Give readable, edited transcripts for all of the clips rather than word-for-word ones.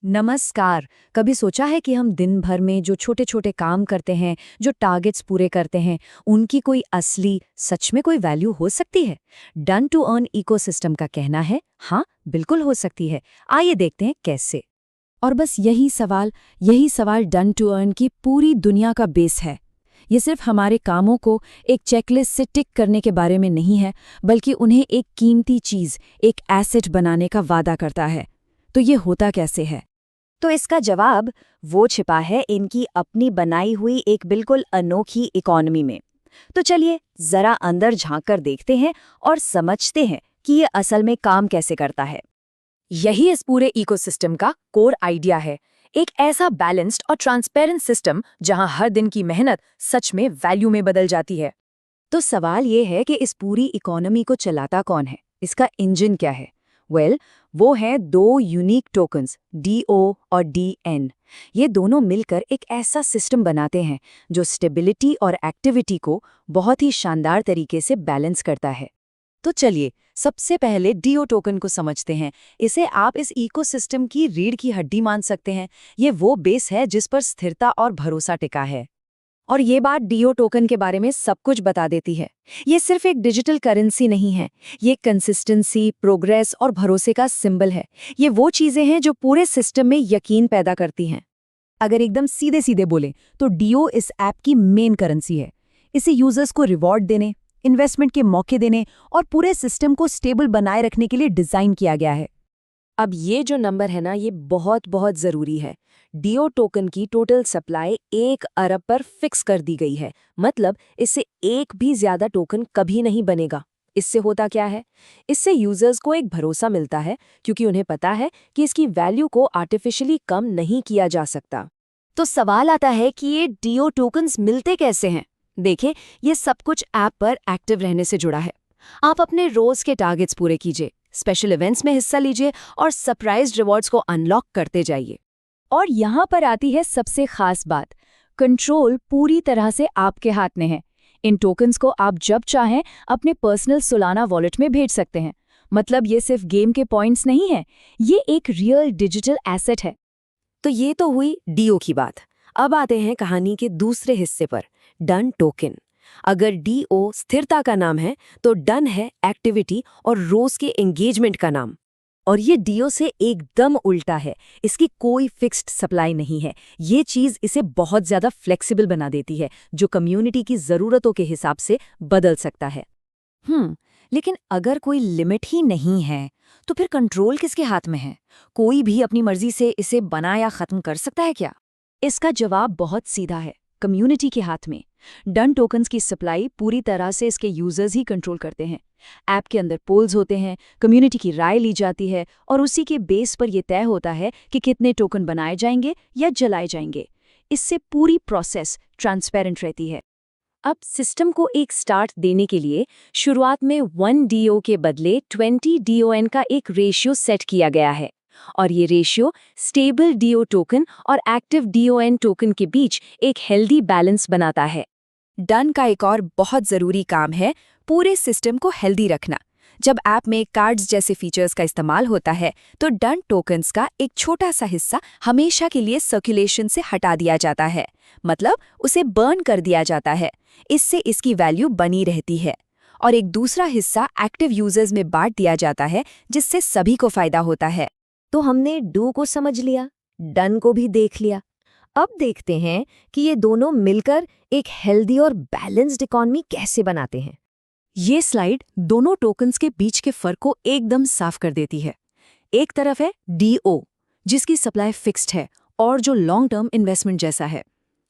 नमस्कार। कभी सोचा है कि हम दिन भर में जो छोटे छोटे काम करते हैं, जो टारगेट्स पूरे करते हैं, उनकी कोई असली सच में कोई वैल्यू हो सकती है? डन टू अर्न इकोसिस्टम का कहना है हाँ, बिल्कुल हो सकती है। आइए देखते हैं कैसे। और बस यही सवाल डन टू अर्न की पूरी दुनिया का बेस है। ये सिर्फ हमारे कामों को एक चेकलिस्ट से टिक करने के बारे में नहीं है, बल्कि उन्हें एक कीमती चीज, एक एसेट बनाने का वादा करता है। तो ये होता कैसे है? तो इसका जवाब वो छिपा है इनकी अपनी बनाई हुई एक बिल्कुल अनोखी इकोनॉमी में। तो चलिए जरा अंदर झांक कर देखते हैं और समझते हैं कि ये असल में काम कैसे करता है। यही इस पूरे इकोसिस्टम का कोर आइडिया है, एक ऐसा बैलेंस्ड और ट्रांसपेरेंट सिस्टम जहां हर दिन की मेहनत सच में वैल्यू में बदल जाती है। तो सवाल ये है कि इस पूरी इकोनॉमी को चलाता कौन है, इसका इंजन क्या है? वो हैं दो यूनिक टोकन्स DO और DN। ये दोनों मिलकर एक ऐसा सिस्टम बनाते हैं जो स्टेबिलिटी और एक्टिविटी को बहुत ही शानदार तरीके से बैलेंस करता है। तो चलिए सबसे पहले DO टोकन को समझते हैं। इसे आप इस इकोसिस्टम की रीढ़ की हड्डी मान सकते हैं। ये वो बेस है जिस पर स्थिरता और भरोसा टिका है। और ये बात DO टोकन के बारे में सब कुछ बता देती है। ये सिर्फ एक डिजिटल करेंसी नहीं है, ये कंसिस्टेंसी, प्रोग्रेस और भरोसे का सिंबल है। ये वो चीजें हैं जो पूरे सिस्टम में यकीन पैदा करती हैं। अगर एकदम सीधे सीधे बोले तो DO इस ऐप की मेन करेंसी है। इसे यूजर्स को रिवॉर्ड देने, इन्वेस्टमेंट के मौके देने और पूरे सिस्टम को स्टेबल बनाए रखने के लिए डिजाइन किया गया है। अब ये जो नंबर है ना, ये बहुत बहुत ज़रूरी है। DO टोकन की टोटल सप्लाई 1 अरब पर फिक्स कर दी गई है। मतलब इससे एक भी ज़्यादा टोकन कभी नहीं बनेगा। इससे होता क्या है? इससे यूजर्स को एक भरोसा मिलता है, क्योंकि उन्हें पता है कि इसकी वैल्यू को आर्टिफिशियली कम नहीं किया जा सकता। तो सवाल आता है कि ये DO टोकन्स मिलते कैसे हैं? देखें, ये सब कुछ ऐप पर एक्टिव रहने से जुड़ा है। आप अपने रोज के टारगेट्स पूरे कीजिए, स्पेशल इवेंट्स में हिस्सा लीजिए और सरप्राइज रिवॉर्ड्स को अनलॉक करते जाइए। और यहाँ पर आती है सबसे खास बात, कंट्रोल पूरी तरह से आपके हाथ में है। इन टोकन्स को आप जब चाहें अपने पर्सनल सोलाना वॉलेट में भेज सकते हैं। मतलब ये सिर्फ गेम के पॉइंट्स नहीं है, ये एक रियल डिजिटल एसेट है। तो ये तो हुई DO की बात। अब आते हैं कहानी के दूसरे हिस्से पर, डन टोकन। अगर DO स्थिरता का नाम है, तो डन है एक्टिविटी और रोज के एंगेजमेंट का नाम। और ये DO से एकदम उल्टा है। इसकी कोई फिक्स्ड सप्लाई नहीं है। ये चीज इसे बहुत ज्यादा फ्लेक्सिबल बना देती है, जो कम्युनिटी की जरूरतों के हिसाब से बदल सकता है। लेकिन अगर कोई लिमिट ही नहीं है, तो फिर कंट्रोल किसके हाथ में है? कोई भी अपनी मर्जी से इसे बना या खत्म कर सकता है क्या? इसका जवाब बहुत सीधा है, कम्युनिटी के हाथ में। डन टोकन्स की सप्लाई पूरी तरह से इसके यूजर्स ही कंट्रोल करते हैं। ऐप के अंदर पोल्स होते हैं, कम्युनिटी की राय ली जाती है और उसी के बेस पर यह तय होता है कि कितने टोकन बनाए जाएंगे या जलाए जाएंगे। इससे पूरी प्रोसेस ट्रांसपेरेंट रहती है। अब सिस्टम को एक स्टार्ट देने के लिए शुरुआत में 1 DO के बदले 20 DON का एक रेशियो सेट किया गया है। और ये रेशियो स्टेबल DO टोकन और एक्टिव DON टोकन के बीच एक हेल्दी बैलेंस बनाता है। डन का एक और बहुत ज़रूरी काम है पूरे सिस्टम को हेल्दी रखना। जब ऐप में कार्ड्स जैसे फीचर्स का इस्तेमाल होता है, तो डन टोकन्स का एक छोटा सा हिस्सा हमेशा के लिए सर्कुलेशन से हटा दिया जाता है। मतलब उसे बर्न कर दिया जाता है। इससे इसकी वैल्यू बनी रहती है। और एक दूसरा हिस्सा एक्टिव यूजर्स में बांट दिया जाता है, जिससे सभी को फायदा होता है। तो हमने डू को समझ लिया, डन को भी देख लिया। अब देखते हैं कि ये दोनों मिलकर एक हेल्दी और बैलेंस्ड इकोनॉमी कैसे बनाते हैं। ये स्लाइड दोनों टोकन्स के बीच के फर्क को एकदम साफ कर देती है। एक तरफ है DO, जिसकी सप्लाई फिक्स्ड है और जो लॉन्ग टर्म इन्वेस्टमेंट जैसा है।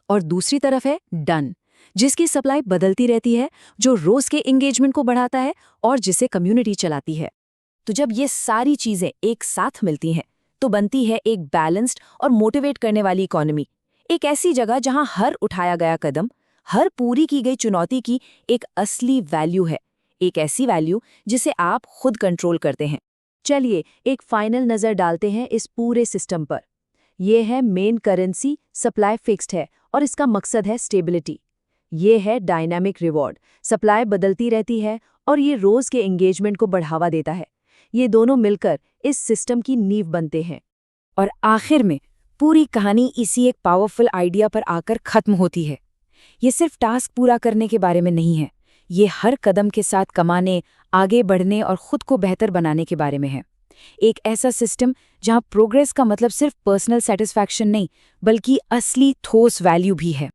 और दूसरी तरफ है डन, जिसकी सप्लाई बदलती रहती है, जो रोज के एंगेजमेंट को बढ़ाता है और जिसे कम्युनिटी चलाती है। तो जब ये सारी चीजें एक साथ मिलती हैं, तो बनती है एक बैलेंस्ड और मोटिवेट करने वाली इकोनॉमी। एक ऐसी जगह जहां हर उठाया गया कदम, हर पूरी की गई चुनौती की एक असली वैल्यू है। एक ऐसी वैल्यू जिसे आप खुद कंट्रोल करते हैं। चलिए एक फाइनल नज़र डालते हैं इस पूरे सिस्टम पर। यह है मेन करेंसी, सप्लाई फिक्स्ड है और इसका मकसद है स्टेबिलिटी। ये है डायनामिक रिवॉर्ड, सप्लाई बदलती रहती है और ये रोज के एंगेजमेंट को बढ़ावा देता है। ये दोनों मिलकर इस सिस्टम की नींव बनते हैं। और आखिर में पूरी कहानी इसी एक पावरफुल आइडिया पर आकर खत्म होती है। ये सिर्फ टास्क पूरा करने के बारे में नहीं है, ये हर कदम के साथ कमाने, आगे बढ़ने और खुद को बेहतर बनाने के बारे में है। एक ऐसा सिस्टम जहां प्रोग्रेस का मतलब सिर्फ पर्सनल सेटिस्फैक्शन नहीं, बल्कि असली ठोस वैल्यू भी है।